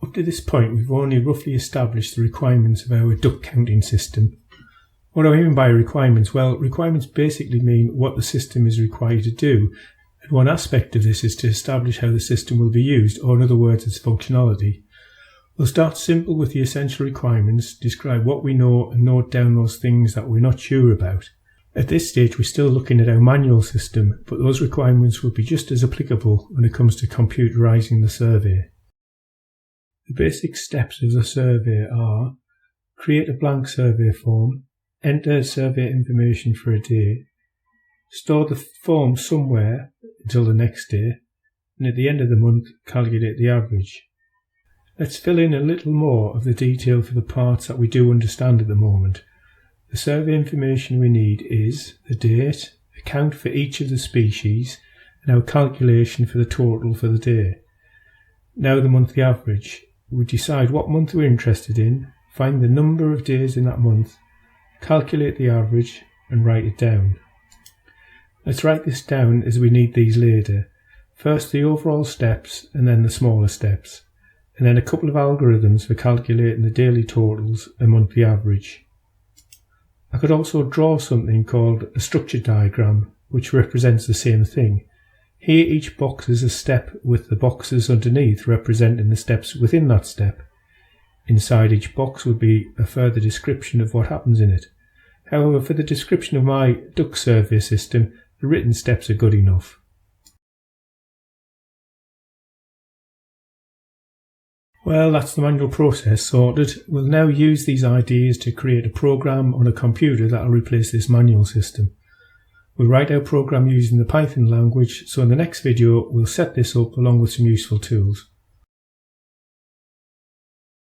Up to this point, we've only roughly established the requirements of our duck counting system. What do I mean by requirements? Well, requirements basically mean what the system is required to do, and one aspect of this is to establish how the system will be used, or in other words, its functionality. We'll start simple with the essential requirements, describe what we know, and note down those things that we're not sure about. At this stage, we're still looking at our manual system, but those requirements will be just as applicable when it comes to computerising the survey. The basic steps of the survey are: create a blank survey form, enter survey information for a day, store the form somewhere until the next day, and at the end of the month calculate the average. Let's fill in a little more of the detail for the parts that we do understand at the moment. The survey information we need is the date, a count for each of the species, and our calculation for the total for the day. Now the monthly average. We decide what month we're interested in, find the number of days in that month, calculate the average, and write it down. Let's write this down as we need these later. First the overall steps and then the smaller steps, and then a couple of algorithms for calculating the daily totals and monthly average. I could also draw something called a structure diagram, which represents the same thing. Here each box is a step with the boxes underneath representing the steps within that step. Inside each box would be a further description of what happens in it. However, for the description of my duck survey system, the written steps are good enough. Well, that's the manual process sorted. We'll now use these ideas to create a program on a computer that will replace this manual system. We'll write our program using the Python language, so in the next video we'll set this up along with some useful tools.